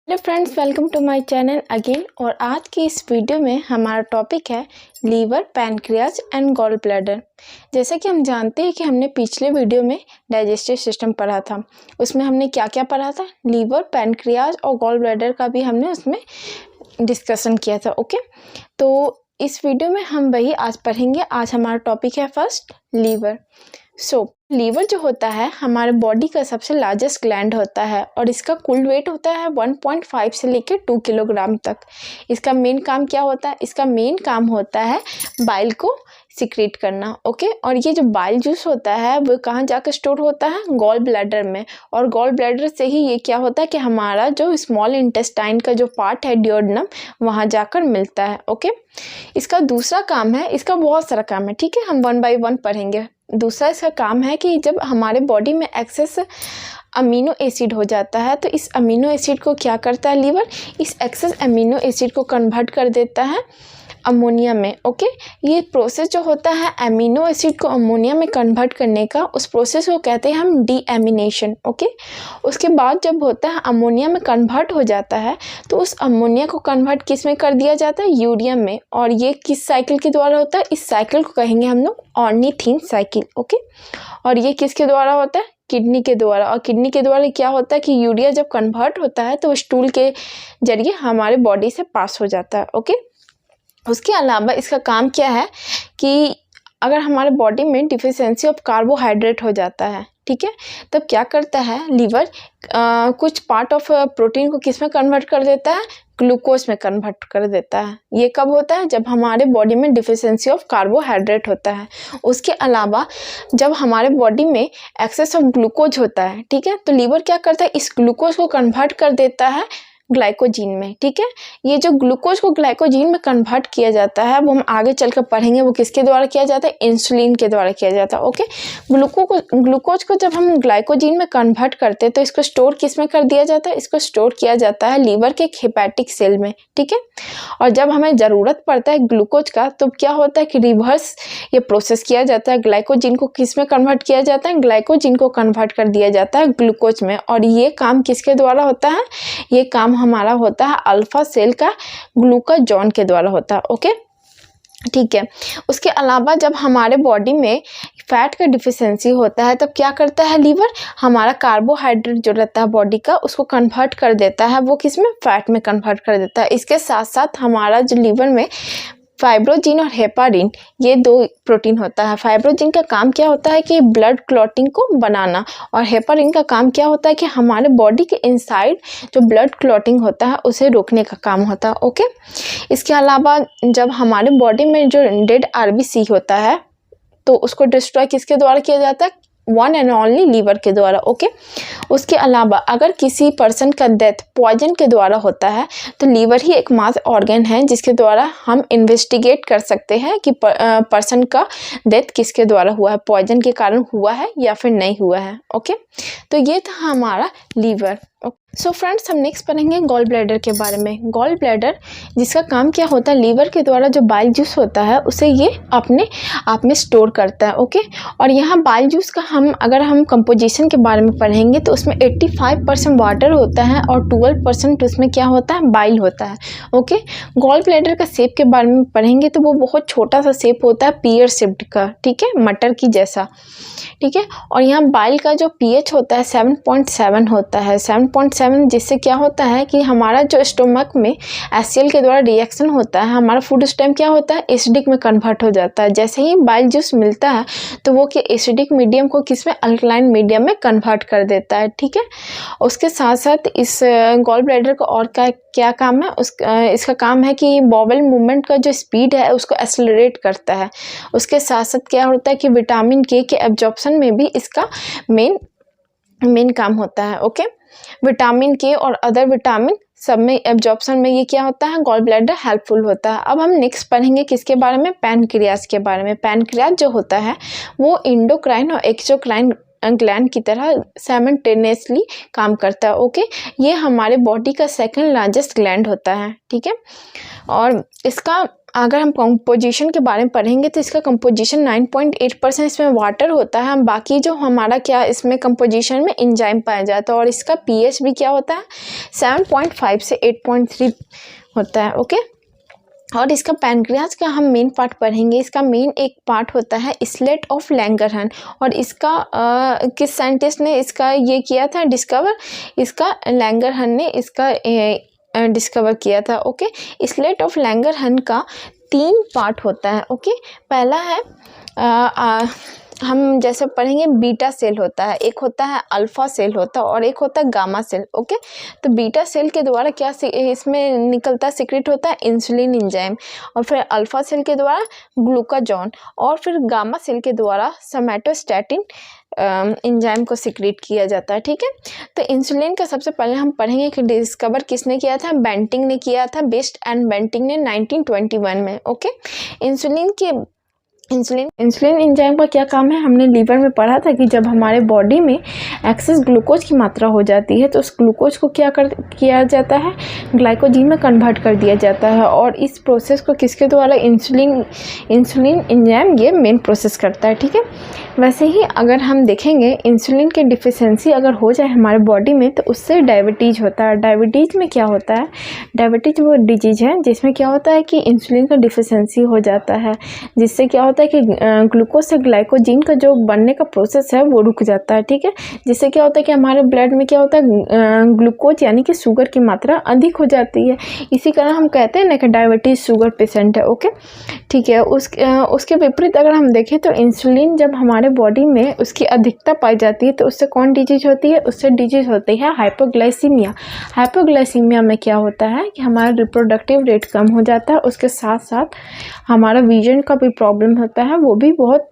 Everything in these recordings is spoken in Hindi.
Hello friends, welcome to my channel again. और आज की इस वीडियो में हमारा टॉपिक है liver, pancreas and gall bladder. जैसा कि हम जानते हैं कि हमने पिछले वीडियो में डाइजेस्टिव सिस्टम पढ़ा था। उसमें हमने क्या क्या पढ़ा था, लीवर, पैनक्रियाज और गॉल ब्लैडर का भी हमने उसमें डिस्कशन किया था। ओके, तो इस वीडियो में हम वही आज पढ़ेंगे। आज हमारा टॉपिक है फर्स्ट लीवर। लीवर जो होता है हमारे बॉडी का सबसे लार्जेस्ट ग्लैंड होता है और इसका कुल वेट होता है 1.5 से लेकर 2 किलोग्राम तक। इसका मेन काम क्या होता है? इसका मेन काम होता है बाइल को सिक्रेट करना। ओके, और ये जो बाइल जूस होता है वो कहाँ जाकर स्टोर होता है? गॉल ब्लैडर में। और गॉल ब्लैडर से ही ये क्या होता है कि हमारा जो स्मॉल इंटेस्टाइन का जो पार्ट है डियोडेनम, वहाँ जाकर मिलता है। ओके, इसका दूसरा काम है, इसका बहुत सारा काम है, ठीक है, हम 1 बाय 1 पढ़ेंगे। दूसरा इसका काम है कि जब हमारे बॉडी में एक्सेस अमीनो एसिड हो जाता है तो इस अमीनो एसिड को क्या करता है लीवर? इस एक्सेस अमीनो एसिड को कन्वर्ट कर देता है अमोनिया में। ओके, ये प्रोसेस जो होता है अमीनो एसिड को अमोनिया में कन्वर्ट करने का, उस प्रोसेस को कहते हैं हम डीएमिनेशन। ओके, उसके बाद जब होता है अमोनिया में कन्वर्ट हो जाता है तो उस अमोनिया को कन्वर्ट किस में कर दिया जाता है? यूरिया में। और ये किस साइकिल के द्वारा होता है? इस साइकिल को कहेंगे हम लोग ऑर्निथिन साइकिल। ओके, और ये किसके द्वारा होता है? किडनी के द्वारा। और किडनी के द्वारा क्या होता है कि यूरिया जब कन्वर्ट होता है तो स्टूल के जरिए हमारे बॉडी से पास हो जाता है। ओके, उसके अलावा इसका काम क्या है कि अगर हमारे बॉडी में डिफिशियंसी ऑफ कार्बोहाइड्रेट हो जाता है, ठीक है, तब क्या करता है लीवर? कुछ पार्ट ऑफ प्रोटीन को किस में कन्वर्ट कर देता है? ग्लूकोज में कन्वर्ट कर देता है। ये कब होता है? जब हमारे बॉडी में डिफिशियंसी ऑफ कार्बोहाइड्रेट होता है। उसके अलावा जब हमारे बॉडी में एक्सेस ऑफ ग्लूकोज होता है, ठीक है, तो लीवर क्या करता है? इस ग्लूकोज को कन्वर्ट कर देता है ग्लाइकोजीन में। ठीक है, ये जो ग्लूकोज को ग्लाइकोजीन में कन्वर्ट किया जाता है वो हम आगे चलकर पढ़ेंगे, वो किसके द्वारा किया जाता है? इंसुलिन के द्वारा किया जाता है। ओके, ग्लूकोज को जब हम ग्लाइकोजीन में कन्वर्ट करते हैं तो इसको स्टोर किस में कर दिया जाता है? इसको स्टोर किया जाता है लीवर के हेपेटिक सेल में। ठीक है, और जब हमें ज़रूरत पड़ता है ग्लूकोज का तो क्या होता है कि रिवर्स ये प्रोसेस किया जाता है, ग्लाइकोजीन को किस में कन्वर्ट किया जाता है? ग्लाइकोजीन को कन्वर्ट कर दिया जाता है ग्लूकोज में। और ये काम किसके द्वारा होता है? ये काम हमारा होता है अल्फा सेल का ग्लूकागॉन के द्वारा होता है। ओके, ठीक है। उसके अलावा जब हमारे बॉडी में फैट का डिफिशियंसी होता है तब क्या करता है लीवर? हमारा कार्बोहाइड्रेट जो रहता है बॉडी का उसको कन्वर्ट कर देता है, वो किस में? फैट में कन्वर्ट कर देता है। इसके साथ साथ हमारा जो लीवर में फाइब्रोजिन और हेपारिन, ये दो प्रोटीन होता है। फाइब्रोजिन का काम क्या होता है कि ब्लड क्लॉटिंग को बनाना, और हेपारिन का काम क्या होता है कि हमारे बॉडी के इनसाइड जो ब्लड क्लॉटिंग होता है उसे रोकने का काम होता है। ओके, इसके अलावा जब हमारे बॉडी में जो डेड आरबीसी होता है तो उसको डिस्ट्रॉय किसके द्वारा किया जाता है? वन एंड ओनली लीवर के द्वारा। ओके, उसके अलावा अगर किसी पर्सन का डेथ पॉइजन के द्वारा होता है तो लीवर ही एक मात्र ऑर्गन है जिसके द्वारा हम इन्वेस्टिगेट कर सकते हैं कि पर्सन का डेथ किसके द्वारा हुआ है, पॉइजन के कारण हुआ है या फिर नहीं हुआ है। ओके, तो ये था हमारा लीवर। सो फ्रेंड्स, हम नेक्स्ट पढ़ेंगे गॉल ब्लैडर के बारे में। गॉल ब्लैडर जिसका काम क्या होता है? लीवर के द्वारा जो बाइल जूस होता है उसे ये अपने आप में स्टोर करता है। ओके, और यहाँ बाइल जूस का अगर हम कंपोजिशन के बारे में पढ़ेंगे तो उसमें 85% वाटर होता है और 12% उसमें क्या होता है? बाइल होता है। ओके, गॉल ब्लैडर का शेप के बारे में पढ़ेंगे तो वो बहुत छोटा सा शेप होता है, पीयर शेप्ड का, ठीक है, मटर की जैसा। ठीक है, और यहाँ बाइल का जो पीएच होता है 7.7 होता है। 7.7 जिससे क्या होता है कि हमारा जो स्टोमक में एचसीएल के द्वारा रिएक्शन होता है, हमारा फूड स्टेम क्या होता है? एसिडिक में कन्वर्ट हो जाता है। जैसे ही बाइल जूस मिलता है तो वो एसिडिक मीडियम को किस में? अल्कलाइन मीडियम में कन्वर्ट कर देता है। ठीक है, उसके साथ साथ इस गॉल ब्लैडर का और क्या काम है? इसका काम है कि बॉवल मूवमेंट का जो स्पीड है उसको एक्सेलरेट करता है। उसके साथ साथ क्या होता है कि विटामिन के एब्जॉर्प्शन में भी इसका मेन काम होता है। ओके, विटामिन के और अदर विटामिन सब में एब्जॉर्प्शन में ये क्या होता है? गॉल ब्लैडर हेल्पफुल होता है। अब हम नेक्स्ट पढ़ेंगे किसके बारे में? पैनक्रियाज के बारे में। पैनक्रियाज जो होता है वो इंडोक्राइन और एक्सोक्राइन ग्लैंड की तरह साइमल्टेनियसली काम करता है। ओके, ये हमारे बॉडी का सेकंड लार्जेस्ट ग्लैंड होता है। ठीक है, और इसका अगर हम कंपोजिशन के बारे में पढ़ेंगे तो इसका कंपोजिशन 9.8% इसमें वाटर होता है। हम बाकी जो हमारा क्या इसमें कंपोजिशन में एंजाइम पाया जाता है और इसका पीएच भी क्या होता है 7.5 से 8.3 होता है। ओके, और इसका पैनक्रियाज का हम मेन पार्ट पढ़ेंगे। इसका मेन एक पार्ट होता है स्लेट ऑफ लैंगरहन, और इसका किस साइंटिस्ट ने इसका ये किया था डिस्कवर? इसका लैंगरहन ने इसका डिस्कवर किया था। ओके, स्लेट ऑफ लैंगरहन का 3 पार्ट होता है। ओके, पहला है हम जैसे पढ़ेंगे बीटा सेल होता है, एक होता है अल्फा सेल होता है और एक होता है गामा सेल। ओके, तो बीटा सेल के द्वारा क्या इसमें निकलता है, सीक्रेट होता है इंसुलिन एंजाइम, और फिर अल्फा सेल के द्वारा ग्लूकागॉन, और फिर गामा सेल के द्वारा सोमैटोस्टैटिन एंजाइम को सीक्रेट किया जाता है। ठीक है, तो इंसुलिन का सबसे पहले हम पढ़ेंगे कि डिस्कवर किसने किया था? बेंटिंग ने किया था, बेस्ट एंड बेंटिंग ने 1921 में। ओके, इंसुलिन एंजाइम का क्या काम है? हमने लीवर में पढ़ा था कि जब हमारे बॉडी में एक्सेस ग्लूकोज की मात्रा हो जाती है तो उस ग्लूकोज को किया जाता है, ग्लाइकोजन में कन्वर्ट कर दिया जाता है, और इस प्रोसेस को किसके द्वारा? इंसुलिन एंजाइम ये मेन प्रोसेस करता है। ठीक है, वैसे ही अगर हम देखेंगे इंसुलिन की डिफिशेंसी अगर हो जाए हमारे बॉडी में तो उससे डायबिटीज़ होता है। डायबिटीज़ में क्या होता है? डायबिटीज़ वो डिजीज़ है जिसमें क्या होता है कि इंसुलिन का डिफिशेंसी हो जाता है, जिससे क्या होता है कि ग्लूकोज से ग्लाइकोजन का जो बनने का प्रोसेस है वो रुक जाता है। ठीक है, जिससे क्या होता है कि हमारे ब्लड में क्या होता है ग्लूकोज यानी कि शुगर की मात्रा अधिक हो जाती है। इसी कारण हम कहते हैं ना कि डायबिटीज़ शुगर पेशेंट है। ओके, ठीक है, उसके विपरीत अगर हम देखें तो इंसुलिन जब हमारे बॉडी में उसकी अधिकता पाई जाती है तो उससे कौन डिजीज होती है? उससे डिजीज होती है हाइपोग्लाइसीमिया। हाइपोग्लाइसीमिया में क्या होता है कि हमारा रिप्रोडक्टिव रेट कम हो जाता है, उसके साथ साथ हमारा विजन का भी प्रॉब्लम होता है, वो भी बहुत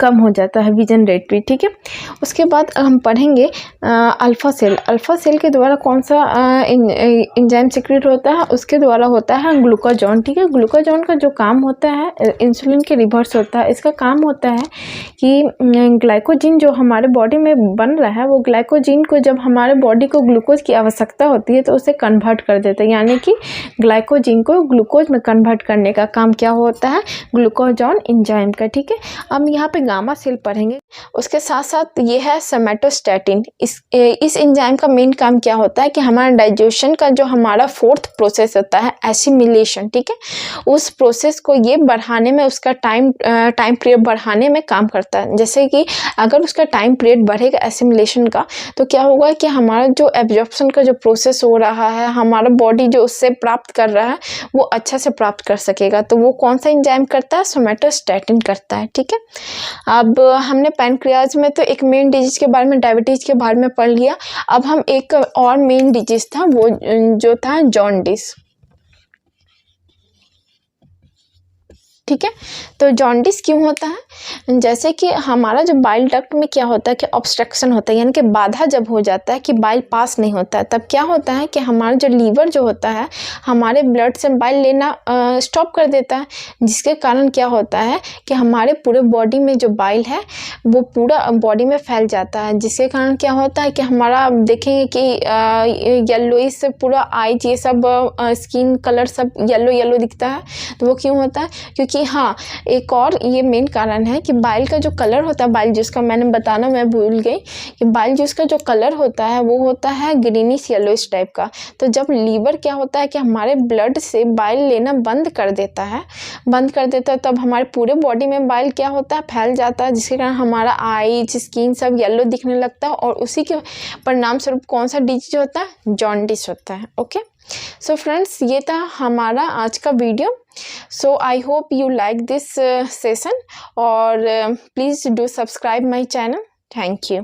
कम हो जाता है, विजन रेट भी। ठीक है, उसके बाद हम पढ़ेंगे अल्फा सेल के द्वारा कौन सा एंजाइम सीक्रेट होता है? उसके द्वारा होता है ग्लूकागॉन। ठीक है, ग्लूकागॉन का जो काम होता है इंसुलिन के रिवर्स होता है। इसका काम होता है कि ग्लाइकोजन जो हमारे बॉडी में बन रहा है वो ग्लाइकोजन को जब हमारे बॉडी को ग्लूकोज की आवश्यकता होती है तो उसे कन्वर्ट कर देता है, यानी कि ग्लाइकोजन को ग्लूकोज में कन्वर्ट करने का काम क्या होता है? ग्लूकागॉन एंजाइम का। ठीक है, अब यहाँ पे गामा सेल पढ़ेंगे। उसके साथ साथ ये है सोमैटोस्टैटिन। इस एंजाइम का मेन काम क्या होता है कि हमारा डाइजेशन का जो हमारा 4th प्रोसेस होता है एसिमिलेशन। ठीक है, उस प्रोसेस को ये बढ़ाने में उसका टाइम पीरियड बढ़ाने में काम करता है। जैसे कि अगर उसका टाइम पीरियड बढ़ेगा एसिमिलेशन का तो क्या होगा कि हमारा जो एब्जॉर्प्शन का जो प्रोसेस हो रहा है, हमारा बॉडी जो उससे प्राप्त कर रहा है वो अच्छा से प्राप्त कर सकेगा। तो वो कौन सा एंजाइम करता है? सोमैटोस्टैटिन करता है। ठीक है, अब हमने पैनक्रियाज में तो एक मेन डिजीज के बारे में, डायबिटीज के बारे में पढ़ लिया। अब हम एक और मेन डिजीज था वो जो था जॉन्डिस। ठीक है, तो जॉन्डिस क्यों होता है? जैसे कि हमारा जो बाइल डक्ट में क्या होता है कि ऑब्स्ट्रक्शन होता है, यानी कि बाधा जब हो जाता है कि बाइल पास नहीं होता है, तब क्या होता है कि हमारा जो लीवर जो होता है हमारे ब्लड से बाइल लेना स्टॉप कर देता है, जिसके कारण क्या होता है कि हमारे पूरे बॉडी में जो बाइल है वो पूरा बॉडी में फैल जाता है, जिसके कारण क्या होता है कि हमारा देखेंगे कि येलोइश से पूरा आईज ये सब स्किन कलर सब येलो दिखता है। तो वो क्यों होता है? क्योंकि हाँ, एक और ये मेन कारण है कि बाइल का जो कलर होता है, बाइल जूस का मैंने बताना मैं भूल गई कि बाइल जूस का जो कलर होता है वो होता है ग्रीनिश येलोइश टाइप का। तो जब लीवर क्या होता है कि हमारे ब्लड से बाइल लेना बंद कर देता है तब हमारे पूरे बॉडी में बाइल क्या होता है? फैल जाता है, जिसके कारण हमारा आईज स्किन सब येलो दिखने लगता है, और उसी के परिणाम स्वरूप कौन सा डिजीज होता है? जॉन्डिस होता है। ओके, सो फ्रेंड्स, ये था हमारा आज का video. So I hope you like this session, or please do subscribe my channel. Thank you.